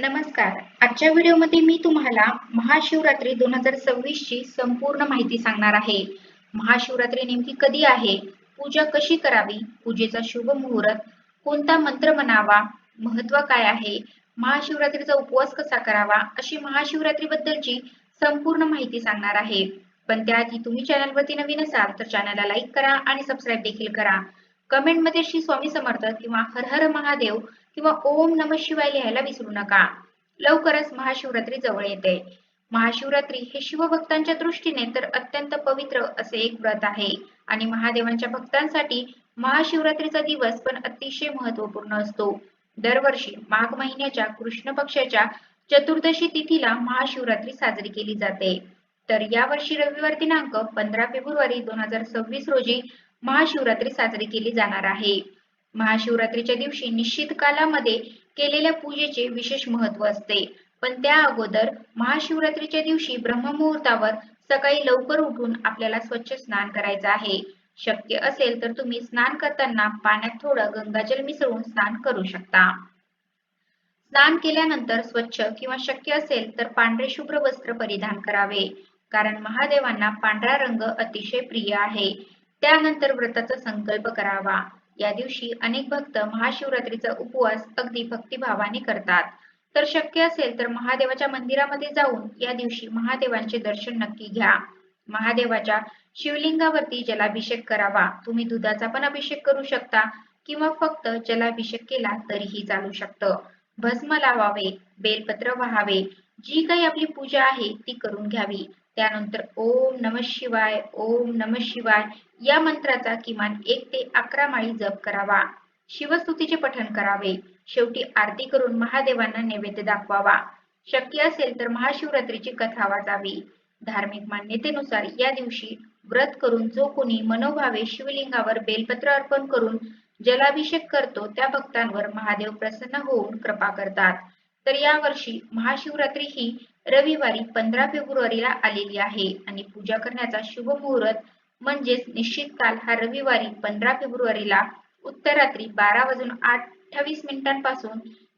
नमस्कार. आजच्या व्हिडिओमध्ये मी तुम्हाला महाशिवरात्री 2026 ची संपूर्ण माहिती सांगणार आहे. महाशिवरात्री नेमकी कधी आहे? पूजा कशी करावी? पूजेचा शुभ मुहूर्त, कोणता मंत्र म्हणावा? महत्त्व काय आहे? महाशिवरात्रीचा उपवास कसा करावा? अशी महाशिवरात्रीबद्दलची संपूर्ण माहिती सांगणार आहे. पण त्याआधी तुम्ही चॅनलवरती नवीन असाल तर चॅनलला लाईक करा आणि सबस्क्राईब देखील करा. कमेंटमध्ये श्री स्वामी समर्थ किंवा हर हर महादेव किंवा ओम नमः शिवाय लिहायला विसरू नका. लवकरच महाशिवरात्री जवळ येते. महाशिवरात्री हे शिवभक्तांच्या दृष्टीने तर अत्यंत पवित्र असे एक व्रत आहे आणि महादेवांच्या भक्तांसाठी महाशिवरात्रीचा दिवस पण अतिशय महत्त्वपूर्ण असतो. दरवर्षी माघ महिन्याच्या कृष्ण पक्षाच्या चतुर्दशी तिथीला महाशिवरात्री साजरी केली जाते. तर यावर्षी रविवार दिनांक 15 फेब्रुवारी 2026 रोजी महाशिवरात्री साजरी केली जाणार आहे. महाशिवरात्रीच्या दिवशी निश्चित कालामध्ये केलेल्या पूजेचे विशेष महत्त्व असते. पण त्या अगोदर महाशिवरात्रीच्या दिवशी ब्रह्ममुहूर्तावर सकाळी लवकर उठून आपल्याला स्वच्छ स्नान करायचं आहे. शक्य असेल तर तुम्ही स्नान करताना पाण्यात थोडं गंगाजल मिसळून स्नान करू शकता. स्नान केल्यानंतर स्वच्छ किंवा शक्य असेल तर पांढरे शुभ्र वस्त्र परिधान करावे, कारण महादेवांना पांढरा रंग अतिशय प्रिय आहे. त्यानंतर व्रताचा संकल्प करावा. या दिवशी अनेक भक्त महाशिवरात्रीचा उपवास अगदी भक्तिभावाने करतात. तर शक्य असेल तर महादेवाच्या मंदिरामध्ये जाऊन या दिवशी महादेवांचे दर्शन नक्की घ्या. महादेवाच्या शिवलिंगावरती जलाभिषेक करावा. तुम्ही दुधाचा पण अभिषेक करू शकता किंवा फक्त जलाभिषेक केला तरीही चालू शकतं. भस्म लावावे, बेलपत्र वाहावे, जी काही आपली पूजा आहे ती करून घ्यावी. त्यानंतर ओम नमः शिवाय, ओम नमः शिवाय या मंत्राचा किमान 1 ते 11 माळी जप करावा. शिवस्तुतीचे पठण करावे. शेवटी आरती करून महादेवांना नैवेद्य दाखवावा. शक्य असेल तर महाशिवरात्रीची कथा वाचावी. धार्मिक मान्यतेनुसार या दिवशी व्रत करून जो कोणी मनोभावे शिवलिंगावर बेलपत्र अर्पण करून जलाभिषेक करतो त्या भक्तांवर महादेव प्रसन्न होऊन कृपा करतात. तर यावर्षी महाशिवरात्री ही रविवारी 15 फेब्रुवारीला आलेली आहे आणि पूजा करण्याचा शुभ मुहूर्त म्हणजेच निश्चित काल हा रविवारी 15 फेब्रुवारीला उत्तरात्री 12:28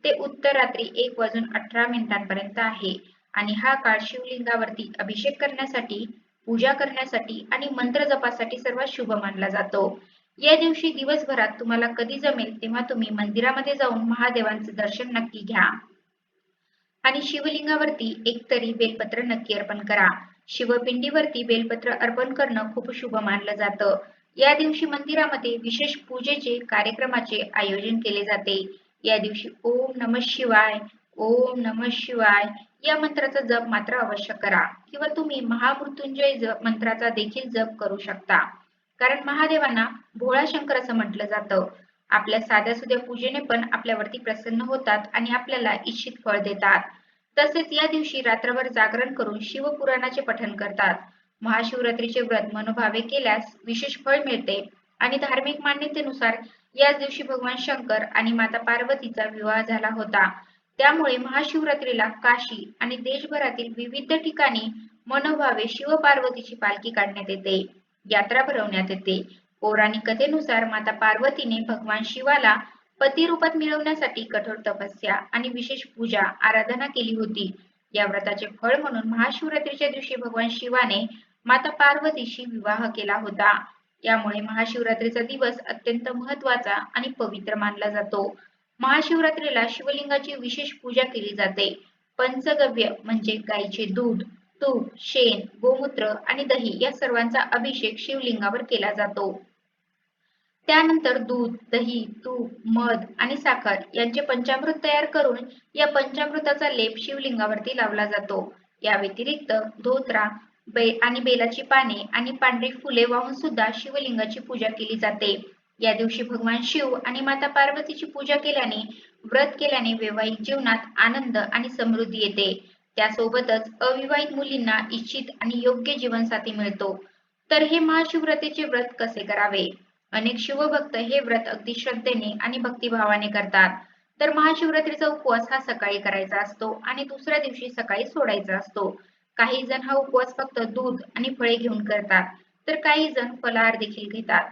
ते उत्तरात्री 1:18 आहे आणि हा काळ शिवलिंगावरती अभिषेक करण्यासाठी, पूजा करण्यासाठी आणि मंत्र जपासाठी सर्वात शुभ मानला जातो. या दिवशी दिवसभरात तुम्हाला कधी जमेल तेव्हा तुम्ही मंदिरामध्ये जाऊन महादेवांचे दर्शन नक्की घ्या आणि शिवलिंगावरती एकतरी बेलपत्र नक्की अर्पण करा. शिवपिंडीवरती बेलपत्र अर्पण करणं खूप शुभ मानलं जातं. या दिवशी मंदिरामध्ये विशेष पूजेचे कार्यक्रमाचे आयोजन केले जाते. या दिवशी ओम नमः शिवाय, ओम नमः शिवाय या मंत्राचा जप मात्र अवश्य करा किंवा तुम्ही महामृत्युंजय मंत्राचा देखील जप करू शकता. कारण महादेवांना भोळा शंकर असं म्हटलं जातं. आपल्या साध्या-सुध्या पूजेने पण आपल्यावरती प्रसन्न होतात आणि आपल्याला इच्छित फळ देतात. तसेच या दिवशी रात्रभर जागरण करून शिवपुराणाचे पठण करतात. महाशिवरात्रीचे व्रत मनोभावे केल्यास विशेष फळ मिळते आणि धार्मिक मान्यतेनुसार याच दिवशी भगवान शंकर आणि माता पार्वतीचा विवाह झाला होता. त्यामुळे महाशिवरात्रीला काशी आणि देशभरातील विविध ठिकाणी मनोभावे शिव-पार्वतीची पालखी काढण्यात येते, यात्रा भरवण्यात येते. पौराणिक कथेनुसार माता पार्वतीने भगवान शिवाला पती रूपात मिळवण्यासाठी कठोर तपस्या आणि विशेष पूजा आराधना केली होती. या व्रताचे फळ म्हणून महाशिवरात्रीच्या दिवशी भगवान शिवाने माता पार्वतीशी विवाह केला होता. यामुळे महाशिवरात्रीचा दिवस अत्यंत महत्त्वाचा आणि पवित्र मानला जातो. महाशिवरात्रीला शिवलिंगाची विशेष पूजा केली जाते. पंचगव्य म्हणजे गायीचे दूध, तूप, शेण, गोमूत्र आणि दही या सर्वांचा अभिषेक शिवलिंगावर केला जातो. त्यानंतर दूध, दही, तूप, मध आणि साखर यांचे पंचामृत तयार करून या पंचामृताचा लेप शिवलिंगावरती लावला जातो. या व्यतिरिक्त धोत्रा, आणि बेलाची पाने आणि पांढरी फुले वाहून सुद्धा शिवलिंगाची पूजा केली जाते. या दिवशी भगवान शिव आणि माता पार्वतीची पूजा केल्याने, व्रत केल्याने वैवाहिक जीवनात आनंद आणि समृद्धी येते. त्यासोबतच अविवाहित मुलींना इच्छित आणि योग्य जीवनसाथी मिळतो. तर हे महाशिवरात्रीचे व्रत कसे करावे? अनेक शिवभक्त हे व्रत अगदी श्रद्धेने आणि भक्तिभावाने करतात. तर महाशिवरात्रीचा उपवास हा सकाळी करायचा असतो आणि दुसऱ्या दिवशी सकाळी सोडायचा असतो. काही जण हा उपवास फक्त दूध आणि फळे घेऊन करतात, तर काही जण फलाहार देखील घेतात.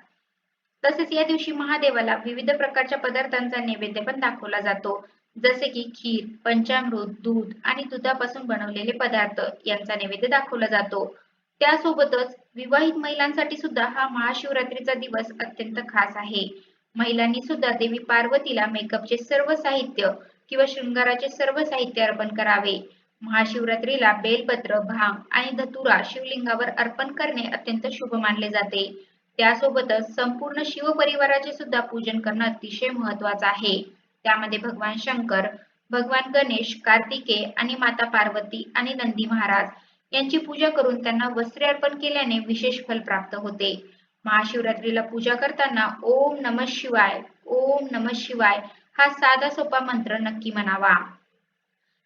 तसेच या दिवशी महादेवाला विविध प्रकारच्या पदार्थांचा नैवेद्य पण दाखवला जातो. जसे की खीर, पंचामृत, दूध आणि दुधापासून बनवलेले पदार्थ यांचा नैवेद्य दाखवला जातो. त्यासोबतच विवाहित महिलांसाठी सुद्धा हा महाशिवरात्रीचा दिवस अत्यंत खास आहे. महिलांनी सुद्धा देवी पार्वतीला मेकअपचे सर्व साहित्य किंवा शृंगाराचे सर्व साहित्य अर्पण करावे. महाशिवरात्रीला बेलपत्र, भांग आणि धतुरा शिवलिंगावर अर्पण करणे अत्यंत शुभ मानले जाते. त्यासोबतच संपूर्ण शिवपरिवाराचे सुद्धा पूजन करणं अतिशय महत्त्वाचं आहे. त्यामध्ये भगवान शंकर, भगवान गणेश, कार्तिकेय आणि माता पार्वती आणि नंदी महाराज यांची पूजा करून त्यांना वस्त्रे अर्पण केल्याने विशेष फल प्राप्त होते. महाशिवरात्रीला पूजा करताना ओम नमः शिवाय, ओम नमः शिवाय हा साधा सोपा मंत्र नक्की म्हणावा.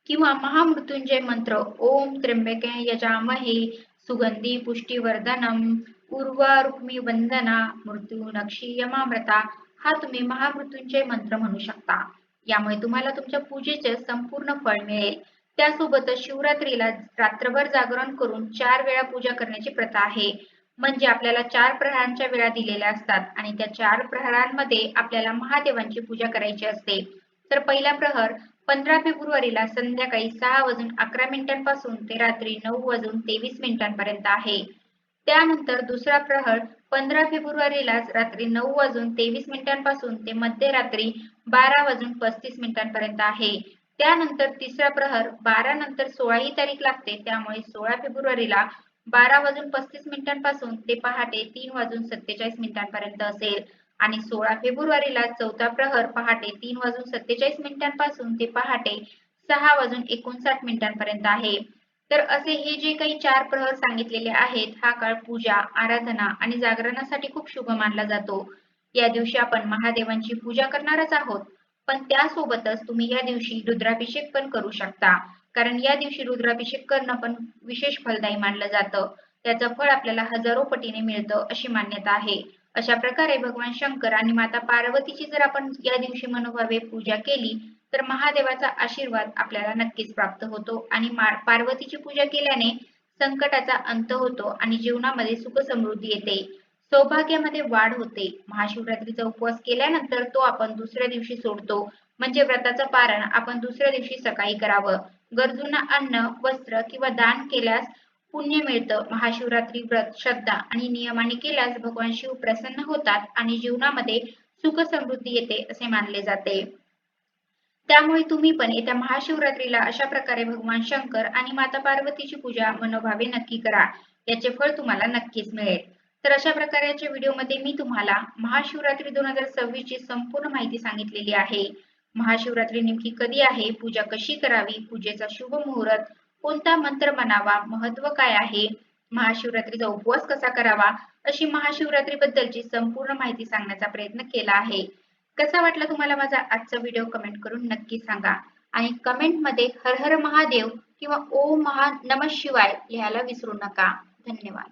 किंवा महामृत्युंजय मंत्र ओम त्र्यंबके यजामहे सुगंधी पुष्टिवर्धनम उर्वारुक्मी वंदना मृत्युनक्षीयमामृता हा तुम्ही महामृत्युंजय मंत्र म्हणू शकता. यामुळे तुम्हाला तुमच्या पूजेचे संपूर्ण फळ मिळेल. त्यासोबतच शिवरात्रीला रात्रभर जागरण करून 4 वेळा पूजा करण्याची प्रथा आहे. म्हणजे आपल्याला 4 प्रहरांच्या वेळा दिलेल्या असतात आणि त्या 4 प्रहरांमध्ये आपल्याला महादेवांची पूजा करायची असते. तर पहिला प्रहर 15 फेब्रुवारीला संध्याकाळी 6:11 पासून ते रात्री 9:23 आहे. त्यानंतर दुसरा प्रहर 15 फेब्रुवारीला रात्री 9:23 पासून ते मध्यरात्री 12:35 आहे. त्यानंतर तिसरा प्रहर 12 नंतर 16 ही तारीख लागते, त्यामुळे 16 फेब्रुवारीला 12:35 पासून ते पहाटे 3:47 असेल. आणि 16 फेब्रुवारीला चौथा प्रहर पहाटे 3:47 पासून ते पहाटे 6:59 आहे. तर असे हे जे काही 4 प्रहर सांगितलेले आहेत, हा काळ पूजा, आराधना आणि जागरणासाठी खूप शुभ मानला जातो. या दिवशी आपण महादेवांची पूजा करणारच आहोत, पण त्यासोबतच तुम्ही या दिवशी रुद्राभिषेक पण करू शकता. कारण या दिवशी रुद्राभिषेक करणं पण विशेष फलदायी मानलं जातं. त्याचं फळ आपल्याला हजारो पटीने मिळतं अशी मान्यता आहे. अशा प्रकारे भगवान शंकर आणि माता पार्वतीची जर आपण या दिवशी मनोभावे पूजा केली तर महादेवाचा आशीर्वाद आपल्याला नक्कीच प्राप्त होतो आणि पार्वतीची पूजा केल्याने संकटाचा अंत होतो आणि जीवनामध्ये सुख समृद्धी येते. सौभाग्यामध्ये वाढ होते. महाशिवरात्रीचा उपवास केल्यानंतर तो आपण दुसऱ्या दिवशी सोडतो. म्हणजे व्रताचं पारण आपण दुसऱ्या दिवशी सकाळी करावं. गरजूंना अन्न, वस्त्र किंवा दान केल्यास पुण्य मिळतं. महाशिवरात्री व्रत श्रद्धा आणि नियमाने केल्यास भगवान शिव प्रसन्न होतात आणि जीवनामध्ये सुख समृद्धी येते असे मानले जाते. त्यामुळे तुम्ही पण येत्या महाशिवरात्रीला अशा प्रकारे भगवान शंकर आणि माता पार्वतीची पूजा मनोभावे नक्की करा. याचे फळ तुम्हाला नक्कीच मिळेल. तर अशा प्रकारच्या व्हिडिओमध्ये मी तुम्हाला महाशिवरात्री 2026 ची संपूर्ण माहिती सांगितलेली आहे. महाशिवरात्री नेमकी कधी आहे, पूजा कशी करावी, पूजेचा शुभ मुहूर्त, कोणता मंत्र म्हणावा, महत्त्व काय आहे, महाशिवरात्रीचा उपवास कसा करावा, अशी महाशिवरात्री बद्दलची संपूर्ण माहिती सांगण्याचा प्रयत्न केला आहे. कसा वाटला तुम्हाला माझा आजचा व्हिडिओ कमेंट करून नक्की सांगा आणि कमेंटमध्ये हर हर महादेव किंवा ओम नमः शिवाय लिहायला विसरू नका. धन्यवाद.